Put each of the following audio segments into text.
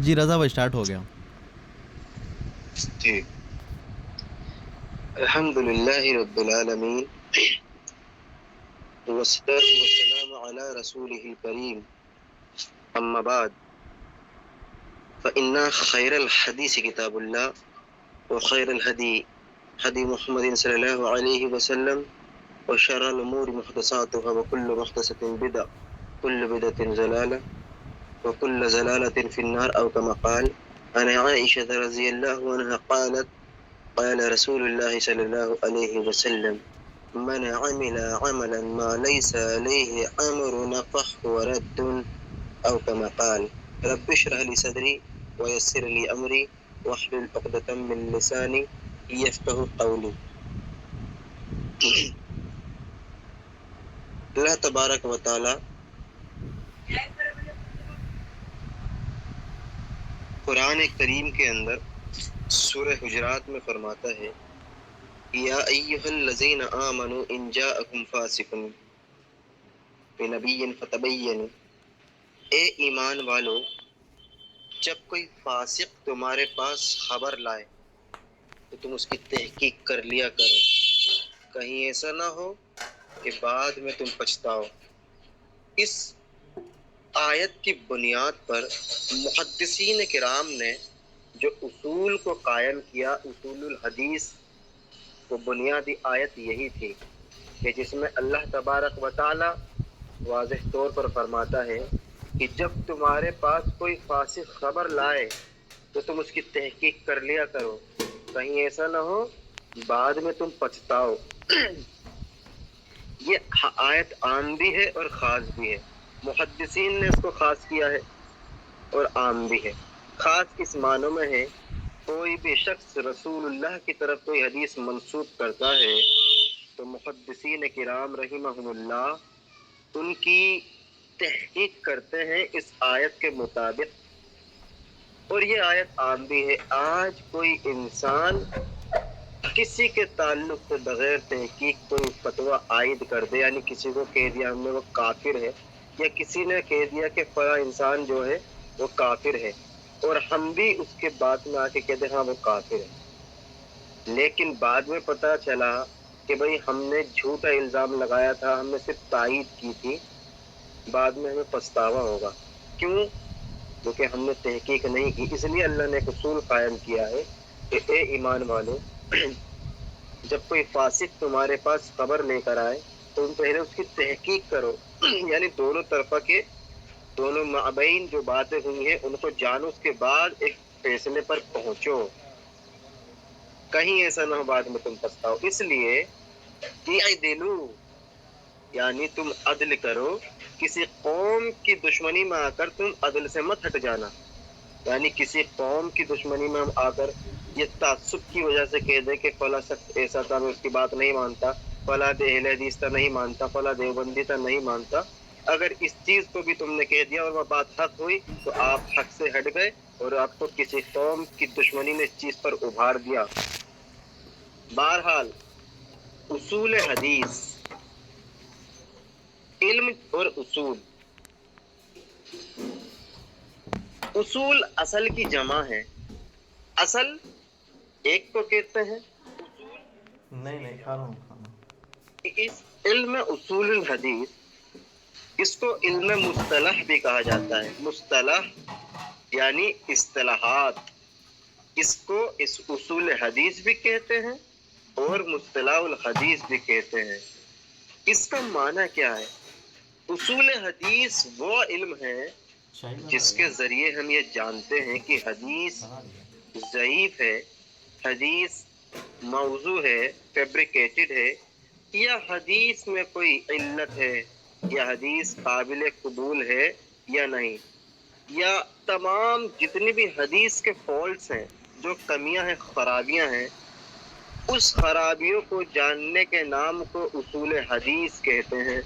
جی رضا بھائی اسٹارٹ ہو گیا. جی الحمد للہ رب العالمین والصلاة والسلام على رسوله الكريم اما بعد فإن خير الحديث كتاب الله وخير الهدي هدي محمد صلى الله عليه وسلم وشر الأمور محدثاتها وكل محدثة بدعة كل بدعة ضلالة وكل ضلالة في النار أو كما قال عن عائشة رضي الله عنها قالت قال رسول الله صلى الله عليه وسلم من عمل عملا ما ليس عليه أمرنا فهو رد أو كما قال رب اشرح لي صدري ويسر لي أمري واحلل عقدة من لساني يفقهوا قولي. اللہ تبارک و تعالی قرآن کریم کے اندر سورہ حجرات میں فرماتا ہے یا ایہا الذین آمنوا ان جاءکم فاسق بنبی فتبینوا، اے ایمان والو جب کوئی فاسق تمہارے پاس خبر لائے تو تم اس کی تحقیق کر لیا کرو، کہیں ایسا نہ ہو کہ بعد میں تم پچھتاؤ. اس آیت کی بنیاد پر محدثین کرام نے جو اصول کو قائم کیا، اصول الحدیث، وہ بنیادی آیت یہی تھی کہ جس میں اللہ تبارک و تعالی واضح طور پر فرماتا ہے کہ جب تمہارے پاس کوئی فاسق خبر لائے تو تم اس کی تحقیق کر لیا کرو، کہیں ایسا نہ ہو بعد میں تم پچھتاؤ. یہ آیت عام بھی ہے اور خاص بھی ہے. محدثین نے اس کو خاص کیا ہے اور عام بھی ہے. خاص اس معنوں میں ہے کوئی بھی شخص رسول اللہ کی طرف کوئی حدیث منسوب کرتا ہے تو محدثین کرام رحمہم اللہ ان کی تحقیق کرتے ہیں اس آیت کے مطابق. اور یہ آیت عام بھی ہے. آج کوئی انسان کسی کے تعلق سے بغیر تحقیق کوئی فتویٰ عائد کر دے، یعنی کسی کو کہہ دیا ہم نے وہ کافر ہے، یا کسی نے کہہ دیا کہ فلاں انسان جو ہے وہ کافر ہے، اور ہم بھی اس کے بعد میں آ کے کہتے ہاں وہ کافر ہے، لیکن بعد میں پتہ چلا کہ بھئی ہم نے جھوٹا الزام لگایا تھا، ہم نے صرف تائید کی تھی، بعد میں ہمیں پچھتاوا ہوگا. کیوں؟ کیونکہ ہم نے تحقیق نہیں کی. اس لیے اللہ نے ایک اصول قائم کیا ہے کہ اے ایمان والو جب کوئی فاسق تمہارے پاس خبر لے کر آئے تو تم پہلے اس کی تحقیق کرو، یعنی دونوں طرفہ کے دونوں مابین جو باتیں ہوئی ہیں ان کو جانو، اس کے بعد ایک فیصلے پر پہنچو، کہیں ایسا نہ ہو بعد میں تم پچھتاؤ. اس لیے اعدلوا، یعنی تم عدل کرو. کسی قوم کی دشمنی میں آ کر تم عدل سے مت ہٹ جانا، یعنی کسی قوم کی دشمنی میں ہم آ کر یہ تعصب کی وجہ سے کہہ دے کہ فلاں شخص ایسا تھا میں اس کی بات نہیں مانتا، فلاں اہل حدیث تھا نہیں مانتا، فلاں دیوبندی تھا نہیں مانتا. اگر اس چیز کو بھی تم نے کہہ دیا اور وہ بات حق ہوئی تو آپ حق سے ہٹ گئے اور آپ کو کسی قوم کی دشمنی نے اس چیز پر ابھار دیا. بہرحال اصول حدیث، علم اور اصول، اصول اصل کی جمع ہے. اصل ایک کو کہتے ہیں اصول. نہیں کھا رہا ہوں کھانا. اس علم اصول الحدیث اس کو علم مصطلح بھی کہا جاتا ہے. مصطلح یعنی اصطلاحات، اس کو اس اصول حدیث بھی کہتے ہیں اور مصطلح الحدیث بھی کہتے ہیں. اس کا معنی کیا ہے؟ اصول حدیث وہ علم ہے جس کے ذریعے ہم یہ جانتے ہیں کہ حدیث ضعیف ہے، حدیث موضوع ہے، فیبریکیٹڈ ہے، یا حدیث میں کوئی علت ہے، یا حدیث قابل قبول ہے یا نہیں، یا تمام جتنی بھی حدیث کے فالٹس ہیں، جو کمیاں ہیں، خرابیاں ہیں، اس خرابیوں کو جاننے کے نام کو اصول حدیث کہتے ہیں.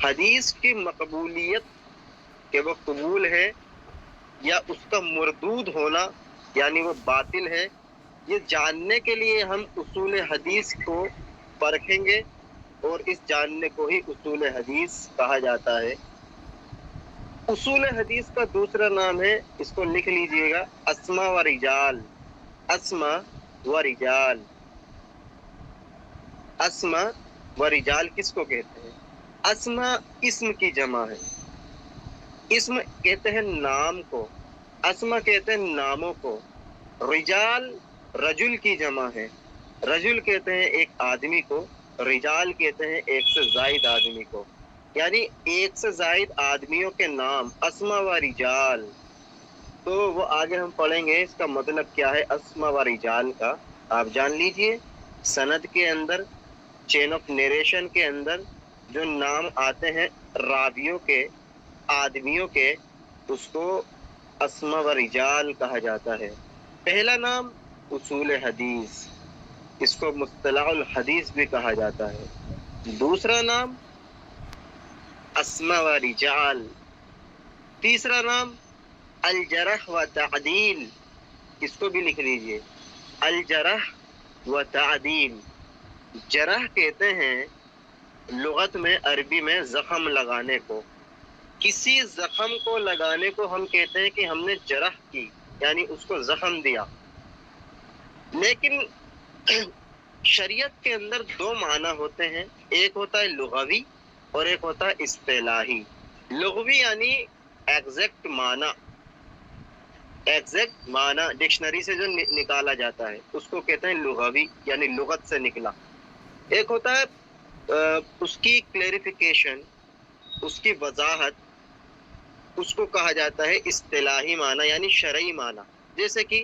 حدیث کی مقبولیت کہ وہ قبول ہے یا اس کا مردود ہونا یعنی وہ باطل ہے، یہ جاننے کے لیے ہم اصول حدیث کو پرکھیں گے، اور اس جاننے کو ہی اصول حدیث کہا جاتا ہے. اصول حدیث کا دوسرا نام ہے، اس کو لکھ لیجئے گا، اسما و رجال. اسما و رجال. اسما و رجال کس کو کہتے ہیں؟ اسما اسم کی جمع ہے. اسم کہتے ہیں نام کو، اسما کہتے ہیں ناموں کو. رجال رجل کی جمع ہے. رجل کہتے ہیں ایک آدمی کو، رجال کہتے ہیں ایک سے زائد آدمی کو. یعنی ایک سے زائد آدمیوں کے نام اسما و رجال. تو وہ آگے ہم پڑھیں گے اس کا مطلب کیا ہے اسما و رجال کا. آپ جان لیجئے، سند کے اندر، چین آف نیریشن کے اندر جو نام آتے ہیں راویوں کے، آدمیوں کے، اس کو اسما و رجال کہا جاتا ہے. پہلا نام اصول حدیث، اس کو مصطلح الحدیث بھی کہا جاتا ہے. دوسرا نام اسما و رجال. تیسرا نام الجرح و تعدیل، اس کو بھی لکھ لیجئے، الجرح و تعدیل. جرح کہتے ہیں لغت میں، عربی میں زخم لگانے کو. کسی زخم کو لگانے کو ہم کہتے ہیں کہ ہم نے جرح کی، یعنی اس کو زخم دیا. لیکن شریعت کے اندر دو معنی ہوتے ہیں، ایک ہوتا ہے لغوی اور ایک ہوتا ہے اصطلاحی. لغوی یعنی ایگزیکٹ معنی، ایگزیکٹ معنی ڈکشنری سے جو نکالا جاتا ہے اس کو کہتے ہیں لغوی، یعنی لغت سے نکلا. ایک ہوتا ہے اس کی کلیریفیکیشن، اس کی وضاحت، اس کو کہا جاتا ہے اصطلاحی معنی یعنی شرعی معنی. جیسے کہ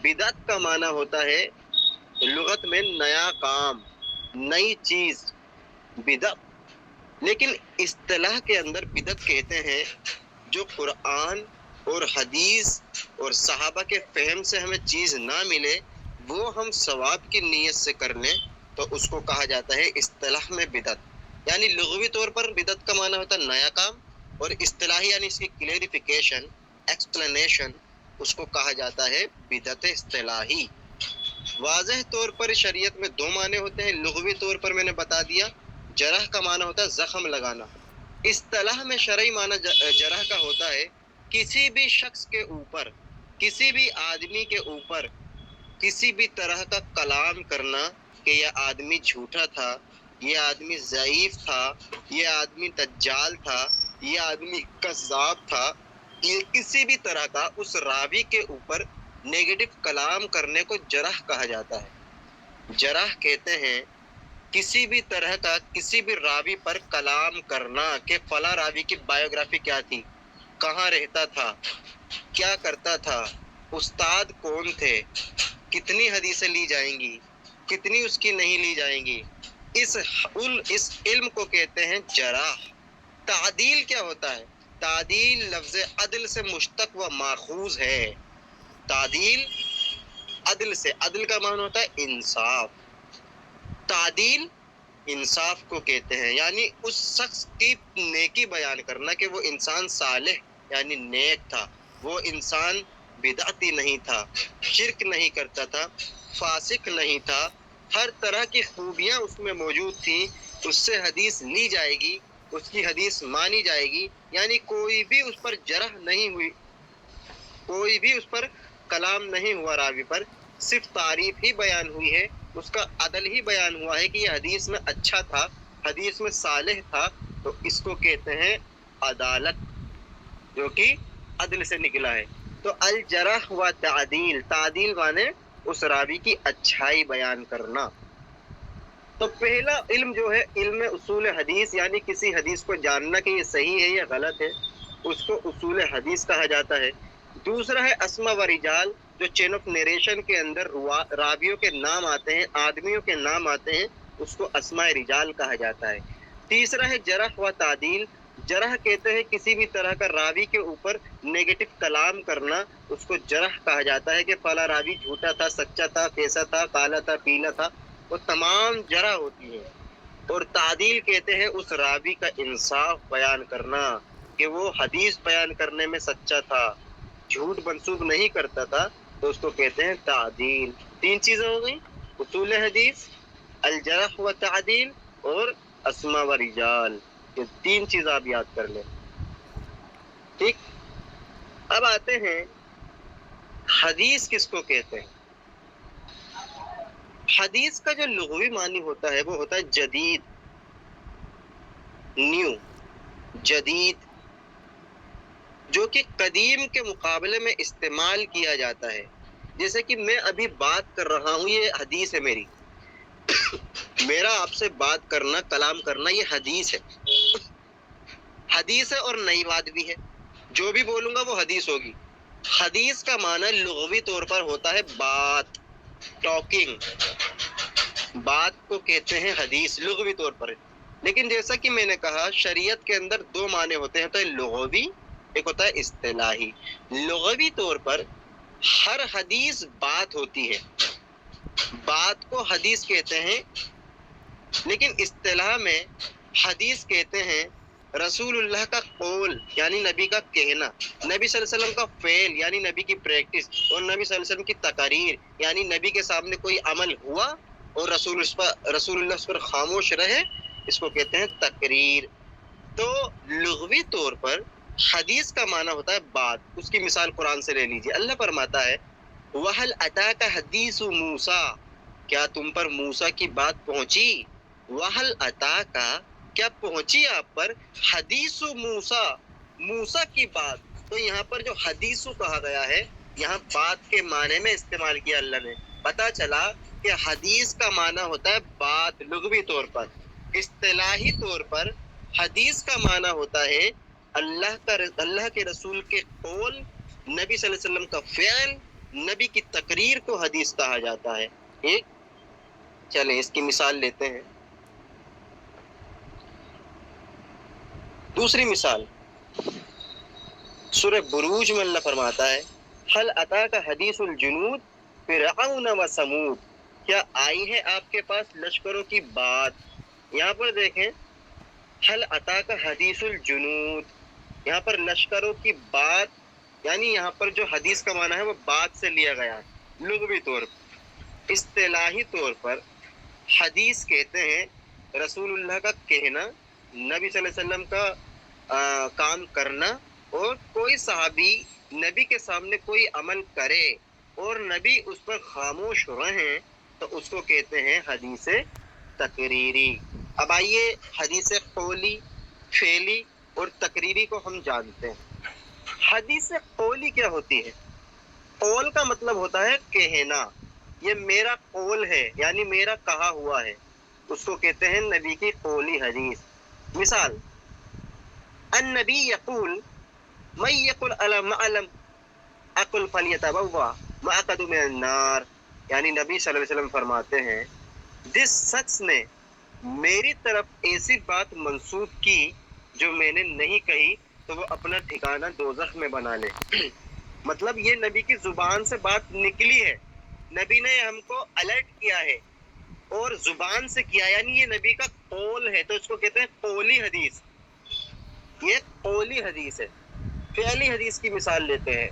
بدعت کا معنی ہوتا ہے لغت میں نیا کام، نئی چیز، بدعت. لیکن اصطلاح کے اندر بدعت کہتے ہیں جو قرآن اور حدیث اور صحابہ کے فہم سے ہمیں چیز نہ ملے، وہ ہم ثواب کی نیت سے کر لیں تو اس کو کہا جاتا ہے اصطلاح میں بدعت. یعنی لغوی طور پر بدعت کا معنی ہوتا ہے نیا کام، اور اصطلاحی یعنی اس کی کلیریفیکیشن، ایکسپلینیشن، اس کو کہا جاتا ہے بدعت اصطلاحی. واضح طور پر شریعت میں دو معنی ہوتے ہیں. لغوی طور پر میں نے بتا دیا، جرح کا معنی ہوتا ہے زخم لگانا. اصطلاح میں شرعی معنی جرح کا ہوتا ہے کسی بھی شخص کے اوپر، کسی بھی آدمی کے اوپر کسی بھی طرح کا کلام کرنا کہ یہ آدمی جھوٹا تھا، یہ آدمی ضعیف تھا، یہ آدمی دجال تھا، یہ آدمی کذاب تھا. یہ کسی بھی طرح کا اس راوی کے اوپر نیگیٹو کلام کرنے کو جرح کہا جاتا ہے. جرح کہتے ہیں کسی بھی طرح کا کسی بھی راوی پر کلام کرنا کہ فلاں راوی کی بایوگرافی کیا تھی، کہاں رہتا تھا، کیا کرتا تھا، استاد کون تھے، کتنی حدیثیں لی جائیں گی، کتنی اس کی نہیں لی جائیں گی. اس علم کو کہتے ہیں جرح. تعدیل کیا ہوتا ہے؟ تعدیل لفظ عدل سے مشتق و ماخوذ ہے. تعدیل عدل سے، عدل کا معنی ہوتا ہے انصاف. تعدیل انصاف کو کہتے ہیں، یعنی اس شخص کی نیکی بیان کرنا کہ وہ انسان صالح یعنی نیک تھا، وہ انسان بدعتی نہیں تھا، شرک نہیں کرتا تھا، فاسق نہیں تھا، ہر طرح کی خوبیاں اس میں موجود تھیں. اس سے حدیث لی جائے گی، اس کی حدیث مانی جائے گی. یعنی کوئی بھی اس پر جرح نہیں ہوئی، کوئی بھی اس پر کلام نہیں ہوا راوی پر، صرف تعریف ہی بیان ہوئی ہے، اس کا عدل ہی بیان ہوا ہے کہ یہ حدیث میں اچھا تھا، حدیث میں صالح تھا. تو اس کو کہتے ہیں عدالت، جو کہ عدل سے نکلا ہے. تو الجرح و تعدیل، تعدیل مانے اس راوی کی اچھائی بیان کرنا. تو پہلا علم جو ہے علم اصول حدیث، یعنی کسی حدیث کو جاننا کہ یہ صحیح ہے یا غلط ہے، اس کو اصول حدیث کہا جاتا ہے. دوسرا ہے اسما و رجال، جو چین آف نیریشن کے اندر راویوں کے نام آتے ہیں، آدمیوں کے نام آتے ہیں، اس کو اسماء رجال کہا جاتا ہے. تیسرا ہے جرح و تعدیل. جرح کہتے ہیں کسی بھی طرح کا راوی کے اوپر نیگیٹو کلام کرنا، اس کو جرح کہا جاتا ہے کہ فلاں راوی جھوٹا تھا، سچا تھا، کیسا تھا، کالا تھا، پیلا تھا. وہ تمام جرح ہوتی ہے. اور تعدیل کہتے ہیں اس راوی کا انصاف بیان کرنا کہ وہ حدیث بیان کرنے میں سچا تھا، جھوٹ منسوب نہیں کرتا تھا، تو اس کو کہتے ہیں تعدیل. تین چیزیں ہو گئی، اصول حدیث، الجرح و تعدیل اور اسما و رجال. یہ تین چیز آپ یاد کر لیں. ٹھیک. اب آتے ہیں حدیث کس کو کہتے ہیں. حدیث کا جو لغوی معنی ہوتا ہے وہ ہوتا ہے جدید، نیو، جدید، جو کہ قدیم کے مقابلے میں استعمال کیا جاتا ہے. جیسے کہ میں ابھی بات کر رہا ہوں، یہ حدیث ہے میری. میرا آپ سے بات کرنا، کلام کرنا، یہ حدیث ہے. حدیث ہے اور نئی بات بھی ہے. جو بھی بولوں گا وہ حدیث ہوگی. حدیث کا معنی لغوی طور پر ہوتا ہے بات، ٹاکنگ. بات کو کہتے ہیں حدیث لغوی طور پر. لیکن جیسا کہ میں نے کہا شریعت کے اندر دو معنی ہوتے ہیں، تو لغوی، ایک ہوتا ہے اصطلاحی. لغوی طور پر ہر حدیث بات ہوتی ہے، بات کو حدیث کہتے ہیں. لیکن اصطلاح میں حدیث کہتے ہیں رسول اللہ کا قول یعنی نبی کا کہنا، نبی صلی اللہ علیہ وسلم کا فعل یعنی نبی کی پریکٹس، اور نبی صلی اللہ علیہ وسلم کی تقاریر یعنی نبی کے سامنے کوئی عمل ہوا اور رسول اللہ اس پر خاموش رہے، اس کو کہتے ہیں تقریر. تو لغوی طور پر حدیث کا معنی ہوتا ہے بات. اس کی مثال قرآن سے لے لیجیے. اللہ فرماتا ہے وَهَلْ أَتَاكَ حَدِيثُ مُوسَىٰ، کیا تم پر موسیٰ کی بات پہنچی. وَهَلْ أَتَاكَ، کیا پہنچی آپ پر حدیث موسیٰ، موسیٰ کی بات. تو یہاں پر جو حدیث کہا گیا ہے یہاں بات کے معنی میں استعمال کیا اللہ نے. پتا چلا کہ حدیث کا معنی ہوتا ہے بات لغوی طور پر. اصطلاحی طور پر حدیث کا معنی ہوتا ہے اللہ کے رسول کے قول، نبی صلی اللہ علیہ وسلم کا فعل، نبی کی تقریر کو حدیث کہا جاتا ہے. ایک چلیں اس کی مثال لیتے ہیں. دوسری مثال سورہ بروج میں اللہ فرماتا ہے حل اتاک حدیث الجنود فرعون و ثمود، کیا آئی ہے آپ کے پاس لشکروں کی بات. یہاں پر دیکھیں حل اتاک حدیث الجنود، یہاں پر لشکروں کی بات، یعنی یہاں پر جو حدیث کا معنی ہے وہ بات سے لیا گیا ہے لغوی طور پر. اصطلاحی طور پر حدیث کہتے ہیں رسول اللہ کا کہنا، نبی صلی اللہ علیہ وسلم کا کام کرنا، اور کوئی صحابی نبی کے سامنے کوئی عمل کرے اور نبی اس پر خاموش رہیں تو اس کو کہتے ہیں حدیث تقریری. اب آئیے حدیث قولی، فعلی اور تقریری کو ہم جانتے ہیں. حدیث قولی کیا ہوتی ہے. قول کا مطلب ہوتا ہے کہنا، یہ میرا قول ہے یعنی میرا کہا ہوا ہے، اس کو کہتے ہیں نبی کی قولی حدیث. مثال النبی یقول من یقل علم علم اقل فلیتبوا مقعدہ من النار، یعنی نبی صلی اللہ علیہ وسلم فرماتے ہیں جس شخص نے میری طرف ایسی بات منسوب کی جو میں نے نہیں کہی تو وہ اپنا ٹھکانہ دوزخ میں بنا لے. مطلب یہ نبی کی زبان سے بات نکلی ہے، نبی نے ہم کو الرٹ کیا ہے اور زبان سے کیا، یعنی یہ نبی کا قول ہے، تو اس کو کہتے ہیں قولی حدیث. یہ قولی حدیث ہے. فعلی حدیث کی مثال لیتے ہیں.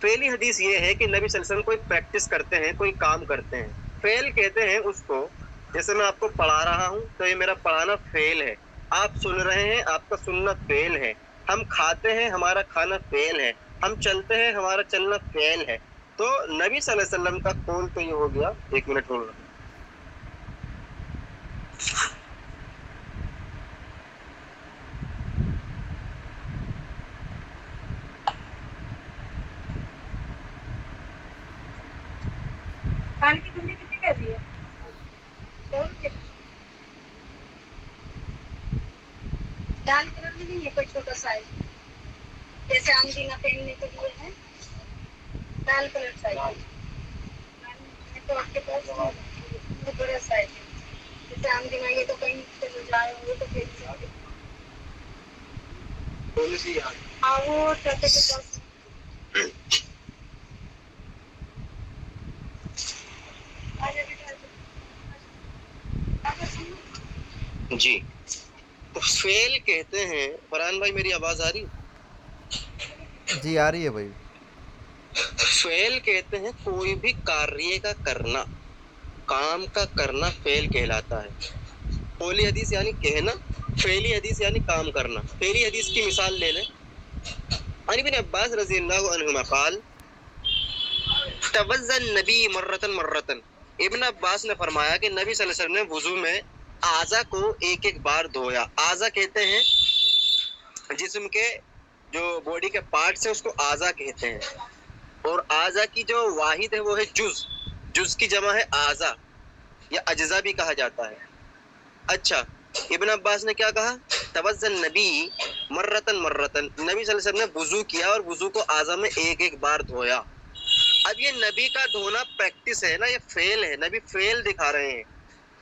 فعلی حدیث یہ ہے کہ نبی صلی اللہ علیہ وسلم کوئی پریکٹس کرتے ہیں، کوئی کام کرتے ہیں. فعل کہتے ہیں اس کو، جیسے میں آپ کو پڑھا رہا ہوں تو یہ میرا پڑھانا فعل ہے، آپ سن رہے ہیں آپ کا سننا فعل ہے، ہم کھاتے ہیں ہمارا کھانا فعل ہے، ہم چلتے ہیں ہمارا چلنا فعل ہے. تو نبی صلی اللہ علیہ وسلم کا قول تو یہ ہو گیا. ایک منٹ ہو رہا. دال کلر میں نہیں ہے کوئی چھوٹا سائز، جیسے آمدینہ پہننے کے لیے ہے دال کلر سائز، تو آپ کے پاس بہت بڑا سائز ہے. جیسے آمدینہ یہ تو کہیں سے جائے وہ تو پھر ہاں وہ ٹرک کے پاس. جی تو فعل کہتے ہیں. فرحان بھائی میری آواز آ رہی؟ جی آ رہی ہے بھائی. فعل کہتے ہیں کوئی بھی کاریہ کا کرنا، کام کا کرنا فعل کہلاتا ہے. قولی حدیث یعنی کہنا، فعلی حدیث یعنی کام کرنا. فعلی حدیث کی مثال لے لیں. عن ابن عباس رضی اللہ عنہما قال توضا النبی مرتن. ابن عباس نے فرمایا کہ نبی صلی اللہ علیہ وسلم نے وضو میں اعضا کو ایک ایک بار دھویا. اعضا کہتے ہیں جسم کے جو باڈی کے پارٹس ہیں اس کو اعضا کہتے ہیں, اور اعضا کی جو واحد ہے وہ ہے جز. جز کی جمع ہے اعضا یا اجزا بھی کہا جاتا ہے. اچھا, ابن عباس نے کیا کہا؟ توضا النبی مرتن. نبی صلی اللہ علیہ وسلم نے وضو کیا اور وضو کو اعضا میں ایک ایک بار دھویا. اب یہ نبی کا دھونا پریکٹس ہے نا, یہ فعل ہے, نبی فعل دکھا رہے ہیں.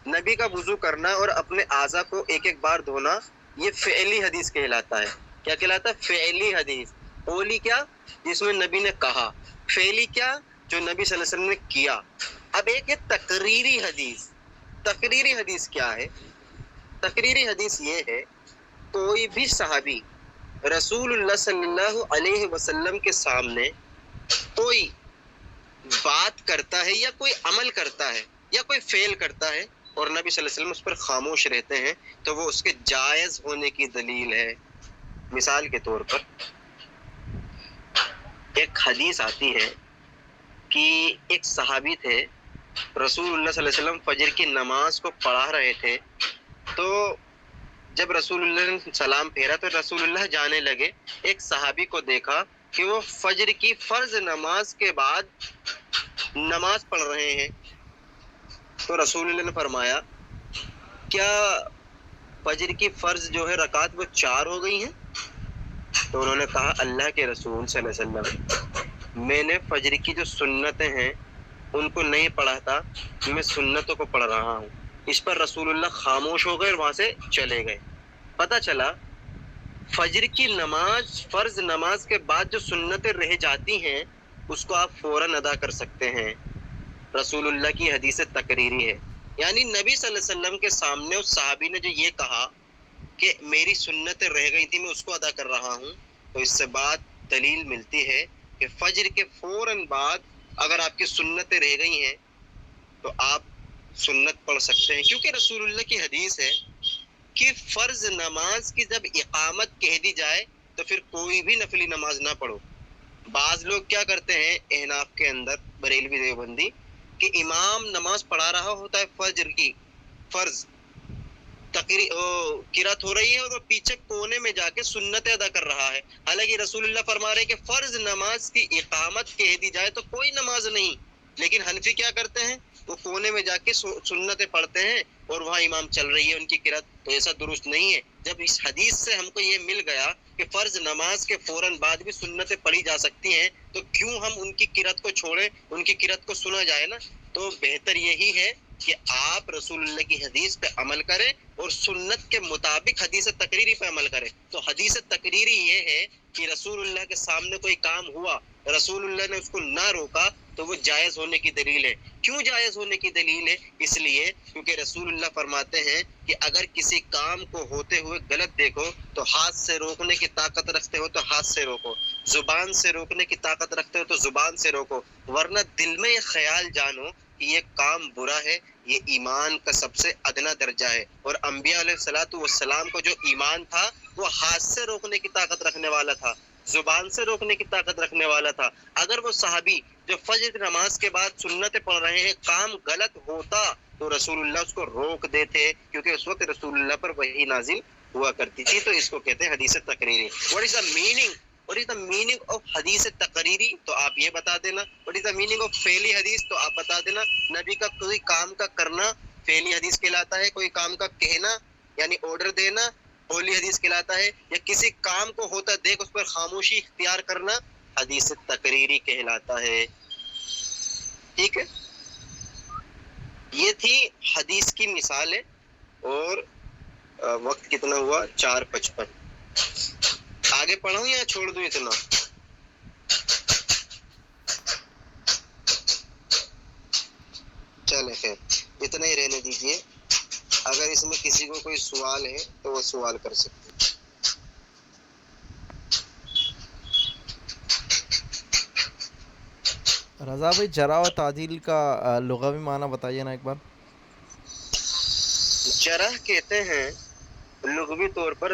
نبی کا وضو کرنا اور اپنے اعضا کو ایک ایک بار دھونا یہ فعلی حدیث کہلاتا ہے. کیا کہلاتا ہے؟ فعلی حدیث. قولی کیا؟ جس میں نبی نے کہا. فعلی کیا؟ جو نبی صلی اللہ علیہ وسلم نے کیا. اب ایک ہے تقریری حدیث. تقریری حدیث کیا ہے؟ تقریری حدیث یہ ہے کوئی بھی صحابی رسول اللہ صلی اللہ علیہ وسلم کے سامنے کوئی بات کرتا ہے یا کوئی عمل کرتا ہے یا کوئی فعل کرتا ہے اور نبی صلی اللہ علیہ وسلم اس پر خاموش رہتے ہیں تو وہ اس کے جائز ہونے کی دلیل ہے. مثال کے طور پر ایک حدیث آتی ہے کہ ایک صحابی تھے, رسول اللہ صلی اللہ علیہ وسلم فجر کی نماز کو پڑھا رہے تھے, تو جب رسول اللہ نے سلام پھیرا تو رسول اللہ جانے لگے. ایک صحابی کو دیکھا کہ وہ فجر کی فرض نماز کے بعد نماز پڑھ رہے ہیں, تو رسول اللہ نے فرمایا کیا فجر کی فرض جو ہے رکعت وہ 4 ہو گئی ہیں؟ تو انہوں نے کہا اللہ کے رسول صلی اللہ علیہ وسلم میں نے فجر کی جو سنتیں ہیں ان کو نہیں پڑھا تھا, میں سنتوں کو پڑھ رہا ہوں. اس پر رسول اللہ خاموش ہو گئے اور وہاں سے چلے گئے. پتہ چلا فجر کی نماز فرض نماز کے بعد جو سنتیں رہ جاتی ہیں اس کو آپ فوراً ادا کر سکتے ہیں. رسول اللہ کی حدیث تقریری ہے. یعنی نبی صلی اللہ علیہ وسلم کے سامنے اس صحابی نے جو یہ کہا کہ میری سنتیں رہ گئی تھی میں اس کو ادا کر رہا ہوں, تو اس سے بات دلیل ملتی ہے کہ فجر کے فوراً بعد اگر آپ کی سنتیں رہ گئی ہیں تو آپ سنت پڑھ سکتے ہیں, کیونکہ رسول اللہ کی حدیث ہے کہ فرض نماز کی جب اقامت کہہ دی جائے تو پھر کوئی بھی نفلی نماز نہ پڑھو. بعض لوگ کیا کرتے ہیں احناف کے اندر, بریلوی دیوبندی, کہ امام نماز پڑھا رہا ہوتا ہے فجر کی فرض قرات ہو رہی ہے اور وہ پیچھے کونے میں جا کے سنتیں ادا کر رہا ہے. حالانکہ رسول اللہ فرما رہے ہیں کہ فرض نماز کی اقامت کہہ دی جائے تو کوئی نماز نہیں. لیکن حنفی کیا کرتے ہیں, وہ کونے میں جا کے سنتیں پڑھتے ہیں اور وہاں امام چل رہی ہے ان کی قرات. تو ایسا درست نہیں ہے. جب اس حدیث سے ہم کو یہ مل گیا کہ فرض نماز کے فوراً بعد بھی سنتیں پڑھی جا سکتی ہیں تو کیوں ہم ان کی قرات کو چھوڑیں, ان کی قرات کو سنا جائے نا. تو بہتر یہی ہے کہ آپ رسول اللہ کی حدیث پہ عمل کریں اور سنت کے مطابق حدیث تقریری پہ عمل کریں. تو حدیث تقریری یہ ہے کہ رسول اللہ کے سامنے کوئی کام ہوا, رسول اللہ نے اس کو نہ روکا تو وہ جائز ہونے کی دلیل ہے. کیوں جائز ہونے کی دلیل ہے؟ اس لیے کیونکہ رسول اللہ فرماتے ہیں کہ اگر کسی کام کو ہوتے ہوئے غلط دیکھو تو ہاتھ سے روکنے کی طاقت رکھتے ہو تو ہاتھ سے روکو, زبان سے روکنے کی طاقت رکھتے ہو تو زبان سے روکو, ورنہ دل میں یہ خیال جانو کہ یہ کام برا ہے, یہ ایمان کا سب سے ادنا درجہ ہے. اور انبیاء علیہ الصلوۃ والسلام کو جو ایمان تھا وہ ہاتھ سے روکنے کی طاقت رکھنے والا تھا, زبان سے روکنے کی طاقت رکھنے والا تھا. اگر وہ صحابی جو فجر کی نماز کے بعد سنتیں پڑھ رہے ہیں کام غلط ہوتا تو رسول اللہ اس کو روک دیتے, کیونکہ اس وقت رسول اللہ پر وحی نازل ہوا کرتی تھی. تو اس کو کہتے ہیں حدیث تقریری. What is the meaning of حدیث تقریری؟ تو آپ یہ بتا دینا. What is the meaning of فعلی حدیث؟ تو آپ بتا دینا. نبی کا کوئی کام کا کرنا فعلی حدیث کہلاتا ہے, کوئی کام کا کہنا یعنی آرڈر دینا قولی حدیث کہلاتا ہے, یا کسی کام کو ہوتا دیکھ اس پر خاموشی اختیار کرنا حدیث تقریری کہلاتا ہے. ٹھیک ہے, یہ تھی حدیث کی مثال ہے. اور وقت کتنا ہوا؟ 4:55. آگے پڑھوں یا چھوڑ دوں اتنا؟ چلے خیر اتنا ہی رہنے دیجئے. اگر اس میں کسی کو کوئی سوال ہے تو وہ سوال کر سکتے ہیں. رضا بھائی جرح و تعدیل کا لغوی معنی بتائیے نا ایک بار. جرح کہتے ہیں لغوی طور پر